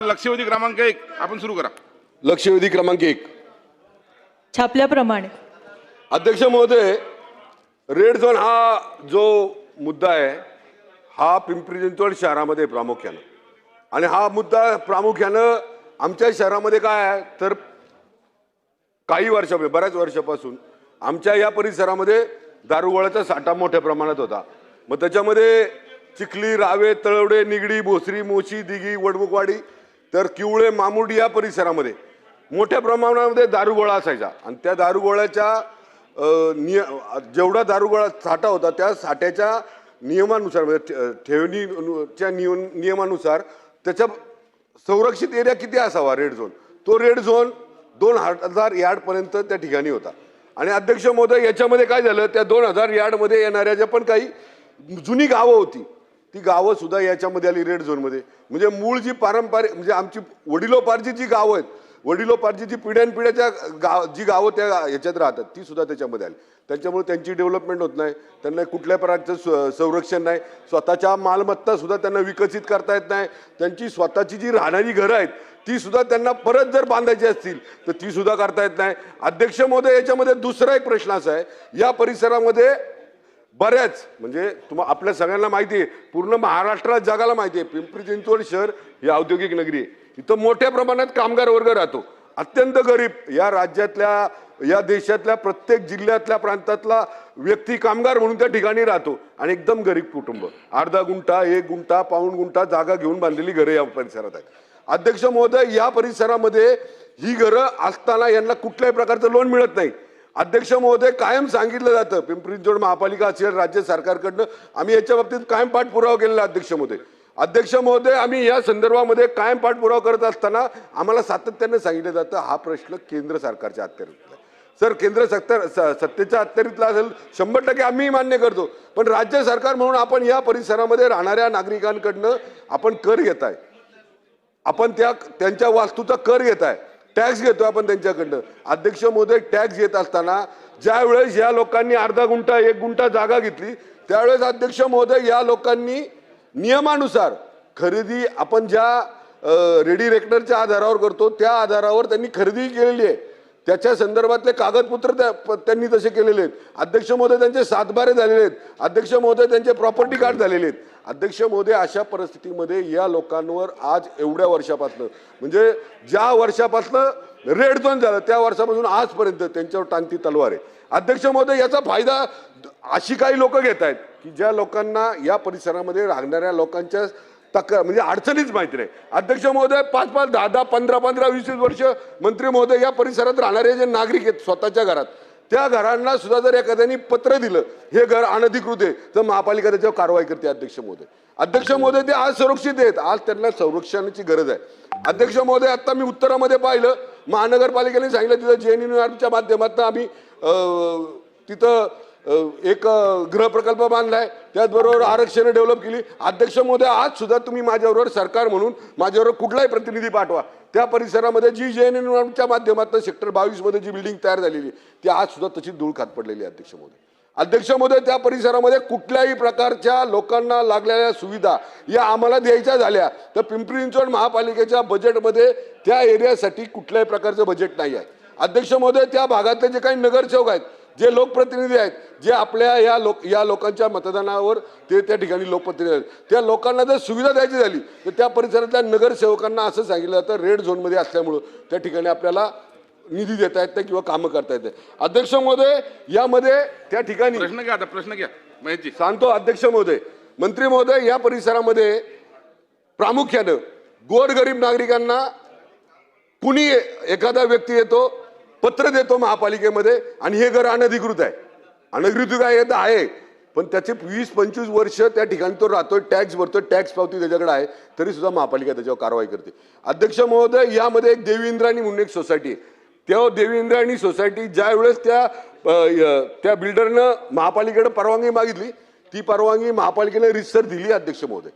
लक्षवेधी क्रमांक 1 आपण सुरू करा. लक्षवेधी क्रमांक 1 छापल्याप्रमाणे. अध्यक्ष महोदय, रेड झोन हा जो मुद्दा आहे हा पिंपरी चिंचवड शहरामध्ये प्रामुख्यानं, आणि हा मुद्दा प्रामुख्यानं आमच्या शहरामध्ये काय आहे तर काही वर्षापूर्वी बऱ्याच वर्षापासून आमच्या या परिसरामध्ये दारुगोळ्याचा साठा मोठ्या प्रमाणात होता. मग त्याच्यामध्ये चिखली, रावे, तळवडे, निगडी, भोसरी, मोशी, दिघी, वडमुखवाडी तर किवळे, मामुर्डी या परिसरामध्ये मोठ्या प्रमाणामध्ये दारुगोळा असायचा. आणि त्या दारुगोळ्याच्या जेवढा दारुगोळा साठा होता त्या साठ्याच्या नियमानुसार म्हणजे ठेवणीच्या नियमानुसार त्याच्या संरक्षित एरिया किती असावा रेड झोन, तो रेड झोन 2000 यार्डपर्यंत त्या ठिकाणी होता. आणि अध्यक्ष महोदय, याच्यामध्ये काय झालं, त्या 2000 यार्डमध्ये येणाऱ्या ज्या पण काही जुनी गावं होती ती गावं सुद्धा याच्यामध्ये आली रेड झोनमध्ये. म्हणजे मूळ जी पारंपरिक म्हणजे आमची वडिलोपार्जित जी गावं आहेत, वडिलोपार्जित जी पिढ्यानपिढ्याच्या जी गावं त्या ह्याच्यात राहतात ती सुद्धा त्याच्यामध्ये आली. त्याच्यामुळे त्यांची डेव्हलपमेंट होत नाही, त्यांना कुठल्या प्रकारचं संरक्षण नाही, स्वतःच्या मालमत्ता सुद्धा त्यांना विकसित करता येत नाही, त्यांची स्वतःची जी राहणारी घरं आहेत ती सुद्धा त्यांना परत जर बांधायची असतील तर ती सुद्धा करता येत नाही. अध्यक्ष महोदय, याच्यामध्ये दुसरा एक प्रश्न असा आहे, या परिसरामध्ये बऱ्याच म्हणजे आपल्या सगळ्यांना माहिती आहे, पूर्ण महाराष्ट्रात जगाला माहिती आहे, पिंपरी चिंचवड शहर ही औद्योगिक नगरी आहे. इथं मोठ्या प्रमाणात कामगार वर्ग राहतो, अत्यंत गरीब. या राज्यातल्या या देशातल्या प्रत्येक जिल्ह्यातल्या प्रांतातला व्यक्ती कामगार म्हणून त्या ठिकाणी राहतो आणि एकदम गरीब कुटुंब, अर्धा गुंठा, 1 गुंठा, पाऊण गुंठा जागा घेऊन बांधलेली घरं या परिसरात आहेत. अध्यक्ष महोदय, या परिसरामध्ये ही घरं असताना यांना कुठल्याही प्रकारचं लोन मिळत नाही. अध्यक्ष महोदय, कायम सांगितलं जातं, पिंपरी चिंचवड महापालिका असेल, राज्य सरकारकडनं आम्ही याच्या बाबतीत कायम पाठपुरावा केलेला. अध्यक्ष महोदय, आम्ही या संदर्भामध्ये कायम पाठपुरावा करत असताना आम्हाला सातत्याने सांगितलं जातं हा प्रश्न केंद्र सरकारच्या अखत्यारीतला आहे. सर, केंद्र सत्तेच्या अखत्यारीतला असेल 100% आम्ही मान्य करतो, पण राज्य सरकार म्हणून आपण या परिसरामध्ये राहणाऱ्या नागरिकांकडनं आपण कर घेताय, आपण त्यांच्या वास्तूचा कर घेताय, टॅक्स घेतोय आपण त्यांच्याकडनं. अध्यक्ष महोदय, टॅक्स घेत असताना ज्या वेळेस या लोकांनी अर्धा गुंठा, 1 गुंठा जागा घेतली त्यावेळेस अध्यक्ष महोदय या लोकांनी नियमानुसार खरेदी आपण ज्या रेडी रेकनरच्या आधारावर करतो त्या आधारावर त्यांनी खरेदी केलेली आहे, त्याच्या संदर्भातले कागदपत्र त्यांनी तसे केलेले आहेत. अध्यक्ष महोदय, त्यांचे सातबारे झालेले आहेत. अध्यक्ष महोदय, त्यांचे प्रॉपर्टी कार्ड झालेले आहेत. अध्यक्ष महोदय, अशा परिस्थितीमध्ये या लोकांवर आज एवढ्या वर्षापासून म्हणजे ज्या वर्षापासून रेड झोन झालं त्या वर्षापासून आजपर्यंत त्यांच्यावर टांगती तलवार आहे. अध्यक्ष महोदय, याचा फायदा अशी काही लोक घेत आहेत की ज्या लोकांना या परिसरामध्ये राहणाऱ्या लोकांच्या तक्रार म्हणजे अडचणीच माहिती नाही. अध्यक्ष महोदय, 5-5, 10-10, 15-15, 20-20 वर्ष मंत्री महोदय या परिसरात राहणारे जे नागरिक आहेत स्वतःच्या घरात, त्या घरांना सुद्धा जर एखाद्याने पत्र दिलं हे घर अनधिकृत आहे तर महापालिका त्याच्यावर कारवाई करते. अध्यक्ष महोदय, ते आज सुरक्षित आहेत, आज त्यांना संरक्षणाची गरज आहे. अध्यक्ष महोदय, आता मी उत्तरामध्ये पाहिलं, महानगरपालिकेने सांगितलं तिथं JNUच्या माध्यमातून आम्ही तिथं एक गृह प्रकल्प बांधलाय, त्याचबरोबर आरक्षण डेव्हलप केली. अध्यक्ष महोदय, आज सुद्धा तुम्ही माझ्याबरोबर सरकार म्हणून माझ्याबरोबर कुठलाही प्रतिनिधी पाठवा, त्या परिसरामध्ये जी JNUच्या माध्यमातून सेक्टर 22 मध्ये जी बिल्डिंग तयार झालेली ती आज सुद्धा तशी धूळ खात पडलेली आहे. अध्यक्ष महोदय, त्या परिसरामध्ये कुठल्याही प्रकारच्या लोकांना लागलेल्या सुविधा या आम्हाला द्यायच्या झाल्या तर पिंपरी चिंचवड महापालिकेच्या बजेटमध्ये त्या एरियासाठी कुठल्याही प्रकारचं बजेट नाही आहे. अध्यक्ष महोदय, त्या भागातले जे काही नगरसेवक आहेत, जे लोकप्रतिनिधी आहेत, जे आपल्या या लोकांच्या मतदानावर ते त्या ठिकाणी लोकप्रतिनिधी आहेत, त्या लोकांना जर सुविधा द्यायची झाली तर त्या परिसरातल्या नगरसेवकांना असं सांगितलं जातं रेड झोनमध्ये असल्यामुळं त्या ठिकाणी आपल्याला निधी देता येत नाही किंवा कामं करता येत नाही. अध्यक्ष महोदय, यामध्ये त्या ठिकाणी प्रश्न घ्या माहिती सांगतो. अध्यक्ष महोदय, मंत्री महोदय, या परिसरामध्ये प्रामुख्यानं गोरगरीब नागरिकांना कुणी एखादा व्यक्ती येतो, पत्र देतो महापालिकेमध्ये आणि हे घर अनधिकृत आहे, पण त्याचे 20-25 वर्ष त्या ठिकाणी तो राहतोय, टॅक्स भरतोय, टॅक्स पावती त्याच्याकडे आहे, तरी सुद्धा महापालिका त्याच्यावर कारवाई करते. अध्यक्ष महोदय, यामध्ये एक देवी इंद्राणी म्हणून एक सोसायटी आहे, त्या देवी इंद्राणी सोसायटी ज्या वेळेस त्या बिल्डरनं महापालिकेकडे परवानगी मागितली, ती परवानगी महापालिकेने रितसर दिली. अध्यक्ष महोदय,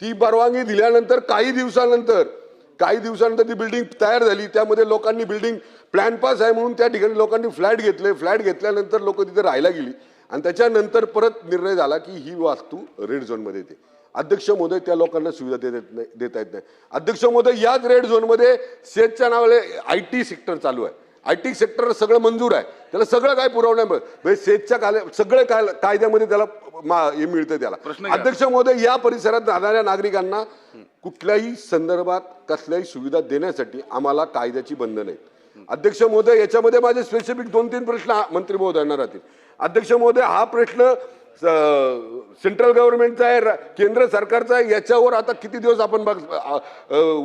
ती परवानगी दिल्यानंतर काही दिवसानंतर ती बिल्डिंग तयार झाली, त्यामध्ये लोकांनी बिल्डिंग प्लॅन पास आहे म्हणून त्या ठिकाणी लोकांनी फ्लॅट घेतल्यानंतर लोक तिथे राहायला गेली आणि त्याच्यानंतर परत निर्णय झाला की ही वास्तू रेड झोनमध्ये येते. अध्यक्ष महोदय त्या लोकांना सुविधा देता येत नाही. अध्यक्ष महोदय याच रेड झोनमध्ये सेजच्या नावाने IT सेक्टर चालू आहे. IT सेक्टर सगळं मंजूर आहे, त्याला सगळं काय पुरवण्यामध्ये सेजच्या सगळे कायद्यामध्ये त्याला हे मिळतं त्याला. अध्यक्ष महोदय या परिसरात राहणाऱ्या नागरिकांना कुठल्याही संदर्भात कसल्याही सुविधा देण्यासाठी आम्हाला कायद्याची बंधन आहेत. अध्यक्ष महोदय याच्यामध्ये माझे स्पेसिफिक 2-3 प्रश्न मंत्री महोदयांना राहतील. अध्यक्ष महोदय हा प्रश्न सेंट्रल गव्हर्नमेंटचा आहे, केंद्र सरकारचा आहे, याच्यावर आता किती दिवस आपण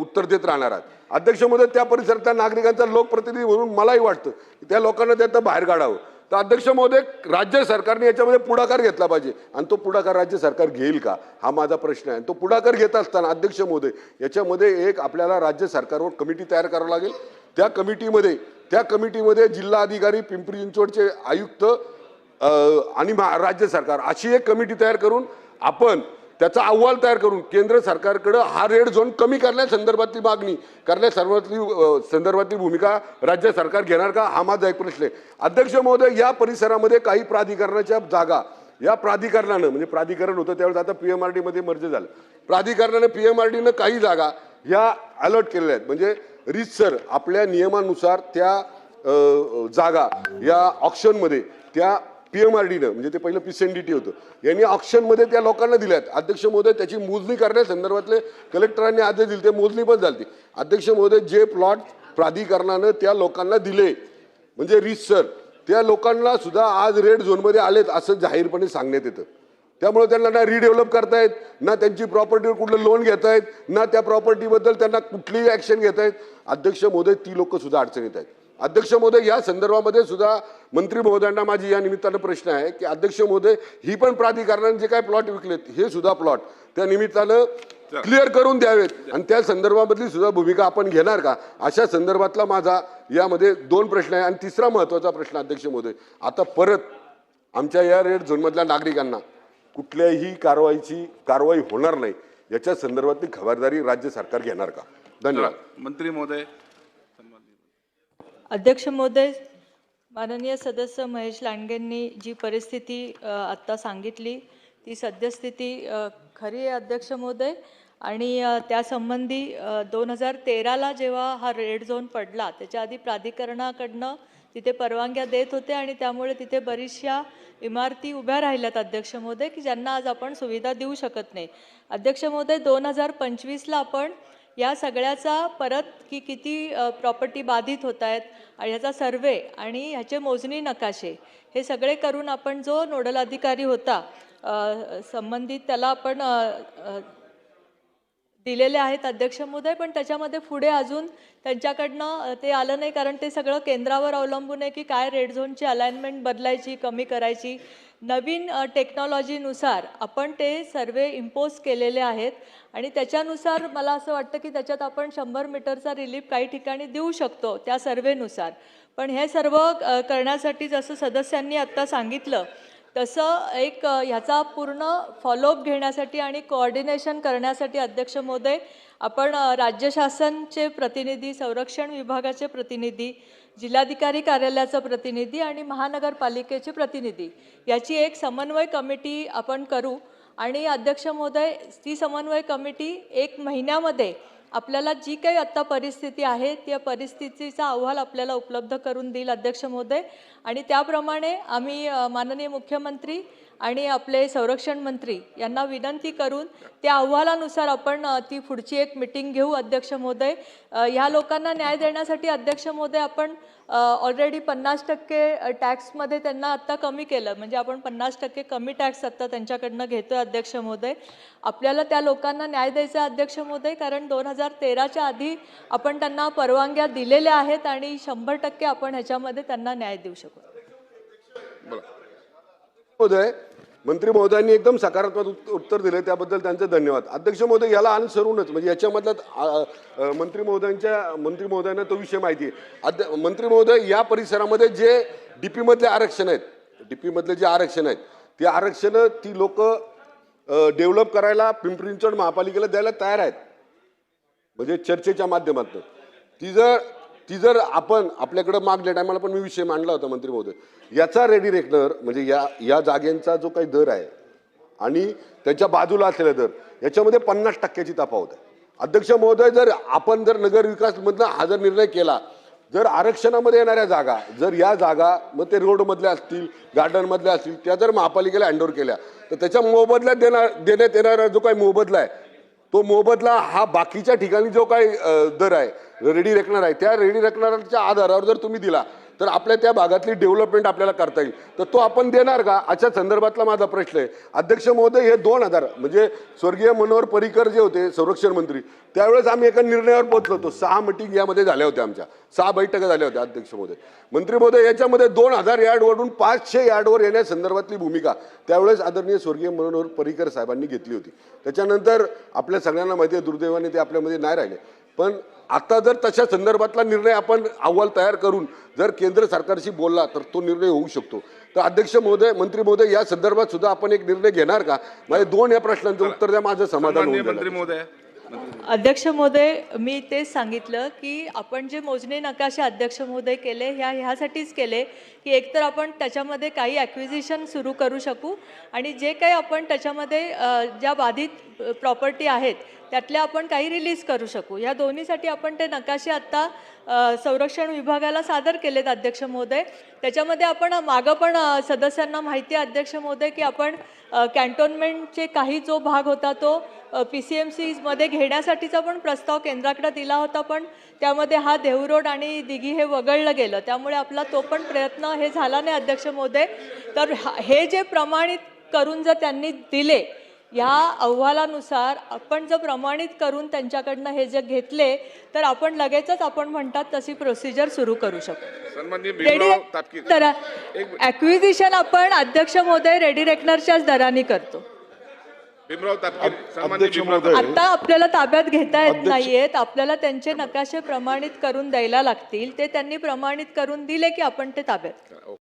उत्तर देत राहणार आहात. अध्यक्ष महोदय त्या परिसरातल्या नागरिकांचा लोकप्रतिनिधी म्हणून मलाही वाटतं की त्या लोकांना त्यात बाहेर काढावं. तर अध्यक्ष महोदय राज्य सरकारने याच्यामध्ये पुढाकार घेतला पाहिजे आणि तो पुढाकार राज्य सरकार घेईल का हा माझा प्रश्न आहे. तो पुढाकार घेत असताना अध्यक्ष महोदय याच्यामध्ये एक आपल्याला राज्य सरकारवर कमिटी तयार करावी लागेल. त्या कमिटीमध्ये जिल्हा अधिकारी, पिंपरी चिंचवडचे आयुक्त आणि राज्य सरकार अशी एक कमिटी तयार करून आपण त्याचा अहवाल तयार करून केंद्र सरकारकडे हा रेड झोन कमी करण्यासंदर्भातली मागणी संदर्भातली भूमिका राज्य सरकार घेणार का हा माझा एक प्रश्न आहे. अध्यक्ष महोदय या परिसरामध्ये काही प्राधिकरणाच्या जागा या प्राधिकरणानं म्हणजे प्राधिकरण होतं त्यावेळेस आता PMRD मध्ये मर्ज झालं. प्राधिकरणानं PMRDनं काही जागा ह्या अलॉट केलेल्या आहेत. म्हणजे रीतसर आपल्या नियमानुसार त्या जागा या ऑक्शनमध्ये त्या PMRDनं म्हणजे ते पहिलं PCNDT होतं यांनी ऑक्शनमध्ये त्या लोकांना दिल्यात. अध्यक्ष महोदय त्याची मोजणी करण्यासंदर्भातले कलेक्टरांनी आदेश दिले, ते मोजणी पण झाली. अध्यक्ष महोदय जे प्लॉट प्राधिकरणानं त्या लोकांना दिले म्हणजे रीतसर त्या लोकांना सुद्धा आज रेड झोनमध्ये आलेत असं जाहीरपणे सांगण्यात येतं. त्यामुळे त्यांना ना रिडेव्हलप करतायत, ना त्यांची प्रॉपर्टीवर कुठलं लोन घेतायत, ना त्या प्रॉपर्टीबद्दल त्यांना कुठलीही ऍक्शन घेतायत. अध्यक्ष महोदय ती लोक सुद्धा अडचणीत आहेत. अध्यक्ष महोदय या संदर्भामध्ये सुद्धा मंत्री महोदयांना माझी या निमित्तानं प्रश्न आहे की अध्यक्ष महोदय ही पण प्राधिकरणाने जे काय प्लॉट विकलेत हे सुद्धा प्लॉट त्या निमित्तानं क्लिअर करून द्यावेत आणि त्या संदर्भामधली सुद्धा भूमिका आपण घेणार का अशा संदर्भातला माझा यामध्ये 2 प्रश्न आहे. आणि तिसरा महत्वाचा प्रश्न अध्यक्ष महोदय, आता परत आमच्या या रेड झोनमधल्या नागरिकांना कुठल्याही कारवाई होणार नाही याच्या संदर्भातली खबरदारी राज्य सरकार घेणार का? धन्यवाद. मंत्री महोदय. अध्यक्ष महोदय, माननीय सदस्य महेश लांडगेंनी जी परिस्थिती आत्ता सांगितली ती सद्यस्थिती खरी आहे अध्यक्ष महोदय. आणि त्यासंबंधी 2013ला जेव्हा हा रेड झोन पडला त्याच्या आधी प्राधिकरणाकडनं तिथे परवानग्या देत होते आणि त्यामुळे तिथे बरीचशा इमारती उभ्या राहिल्यात अध्यक्ष महोदय की ज्यांना आज आपण सुविधा देऊ शकत नाही. अध्यक्ष महोदय 2025ला आपण या सगळ्याचा परत की किती प्रॉपर्टी बाधित होत आहेत ह्याचा सर्वे आणि ह्याचे मोजणी नकाशे हे सगळे करून आपण जो नोडल अधिकारी होता संबंधित त्याला आपण दिलेले आहेत अध्यक्ष महोदय. पण त्याच्यामध्ये पुढे अजून त्यांच्याकडनं ते आलं नाही कारण ते सगळं केंद्रावर अवलंबून आहे की काय रेड झोनची अलाइनमेंट बदलायची, कमी करायची. नवीन टेक्नॉलॉजीनुसार आपण ते सर्वे इम्पोज केलेले आहेत आणि त्याच्यानुसार मला असं वाटतं की त्याच्यात आपण 100 मीटरचा रिलीफ काही ठिकाणी देऊ शकतो त्या सर्वेनुसार. पण हे सर्व करण्यासाठी जसं सदस्यांनी आत्ता सांगितलं तसं एक ह्याचा पूर्ण फॉलोअप घेण्यासाठी आणि कोऑर्डिनेशन करण्यासाठी अध्यक्ष महोदय आपण राज्य शासनचे प्रतिनिधी, संरक्षण विभागाचे प्रतिनिधी, जिल्हाधिकारी कार्यालयाचा प्रतिनिधी आणि महानगरपालिकेचे प्रतिनिधी याची एक समन्वय कमिटी आपण करू. आणि अध्यक्ष महोदय ती समन्वय कमिटी 1 महिन्यामध्ये आपल्याला जी काही आत्ता परिस्थिती आहे त्या परिस्थितीचा अहवाल आपल्याला उपलब्ध करून देईल अध्यक्ष महोदय. आणि त्याप्रमाणे आम्ही माननीय मुख्यमंत्री आणि आपले संरक्षण मंत्री यांना विनंती करून त्या अहवालानुसार आपण ती पुढची एक मीटिंग घेऊ अध्यक्ष महोदय. ह्या लोकांना न्याय देण्यासाठी अध्यक्ष महोदय आपण ऑलरेडी 50% टॅक्समध्ये त्यांना आत्ता कमी केलं म्हणजे आपण 50% कमी टॅक्स आत्ता त्यांच्याकडनं घेतोय अध्यक्ष महोदय. आपल्याला त्या लोकांना न्याय द्यायचा अध्यक्ष महोदय कारण 2013च्या आधी आपण त्यांना परवानग्या दिलेल्या आहेत आणि 100% आपण ह्याच्यामध्ये त्यांना न्याय देऊ शकू. महोदय, मंत्री महोदयांनी एकदम सकारात्मक उत्तर दिले त्याबद्दल त्यांचे धन्यवाद. अध्यक्ष महोदय याला अनुसरूनच म्हणजे याच्यामधला मंत्री महोदयांना तो विषय माहिती आहे. मंत्री महोदय या परिसरामध्ये जे DP मधले आरक्षण आहेत, DP मधले जे आरक्षण आहेत ते आरक्षण ती लोक डेव्हलप करायला पिंपरी चिंचवड महापालिकेला द्यायला तयार आहेत म्हणजे चर्चेच्या माध्यमातून. ती जर आपण आपल्याकडे मागल्या टायमाला पण मी विषय मांडला होता मंत्री महोदय, याचा रेडी रेकनर म्हणजे या जागेंचा जो काही दर आहे आणि त्याच्या बाजूला असलेला दर याच्यामध्ये 50% तफावत आहे. अध्यक्ष महोदय, जर आपण जर नगरविकासमधनं हा जर निर्णय केला, जर आरक्षणामध्ये येणाऱ्या जागा, जर या जागा मग ते रोडमधल्या असतील, गार्डनमधल्या असतील, त्या जर महापालिकेला हँडओव्हर केल्या तर त्याच्या मोबदल्यात देण्यात येणारा जो काही मोबदला आहे, तो मोबदला हा बाकीच्या ठिकाणी जो काही दर आहे, रेडी रेकनर आहे, त्या रेडी रेकनरच्या आधारावर जर तुम्ही दिला तर आपल्या त्या भागातली डेव्हलपमेंट आपल्याला करता येईल. तर तो आपण देणार का, अशा संदर्भातला माझा प्रश्न आहे. अध्यक्ष महोदय, हे 2000 म्हणजे स्वर्गीय मनोहर पर्रिकर जे होते संरक्षण मंत्री, त्यावेळेस आम्ही एका निर्णयावर पोहोचलो होतो. 6 मीटिंग यामध्ये झाल्या होत्या, आमच्या 6 बैठका झाल्या होत्या. अध्यक्ष महोदय, मंत्री महोदय, याच्यामध्ये 2000 यार्डवरून 500 यार्डवर येण्यासंदर्भातली भूमिका त्यावेळेस आदरणीय स्वर्गीय मनोहर पर्रिकर साहेबांनी घेतली होती. त्याच्यानंतर आपल्या सगळ्यांना माहिती आहे, दुर्दैवाने ते आपल्यामध्ये नाही राहिले. पण आता जर तशा संदर्भातला निर्णय आपण अहवाल तयार करून जर केंद्र सरकारशी बोलला तर तो निर्णय होऊ शकतो. तर अध्यक्ष महोदय, मंत्री महोदय, या संदर्भात सुद्धा आपण एक निर्णय घेणार का? माझे 2 या प्रश्नांचं उत्तर द्या, माझं समाधान सन्माननीय होऊन मंत्री जाईल. महोदय. अध्यक्ष महोदय, मी तेच सांगितलं की आपण जे मोजणी नकाशे अध्यक्ष महोदय केले ह्यासाठीच केले की एकतर आपण त्याच्यामध्ये काही ॲक्विजिशन सुरू करू शकू आणि जे काही आपण त्याच्यामध्ये ज्या बाधित प्रॉपर्टी आहेत त्यातल्या आपण काही रिलीज करू शकू. या दोन्हीसाठी आपण ते नकाशे आत्ता संरक्षण विभागाला सादर केलेत अध्यक्ष महोदय. त्याच्यामध्ये आपण मागं पण सदस्यांना माहिती आहे अध्यक्ष महोदय की आपण कॅन्टोन्मेंटचे काही जो भाग होता तो PCMCमध्ये घेण्यासाठीचा पण प्रस्ताव केंद्राकडे दिला होता, पण त्यामध्ये हा देहू रोड आणि दिघी हे वगळलं गेलं, त्यामुळे आपला तो पण प्रयत्न हे झाला नाही अध्यक्ष महोदय. तर हे जे प्रमाणित करून जर त्यांनी दिले, ह्या अहवालानुसार आपण जर प्रमाणित करून त्यांच्याकडनं हे जे घेतले तर आपण लगेचच आपण म्हणतात तशी प्रोसिजर सुरू करू शकतो. सन्माननीय रेडी भीमराव तापकीर. तर ॲक्विजिशन आपण अध्यक्ष महोदय रेडी रेकनरच्याच दराने करतो. भीमराव तापकीर. सन्माननीय अध्यक्ष भीमराव महोदय, आता आपल्याला ताब्यात घेता येत नाहीयेत, आपल्याला त्यांचे नकाशे प्रमाणित करून द्यायला लागतील. ते त्यांनी प्रमाणित करून दिले की आपण ते ताब्यात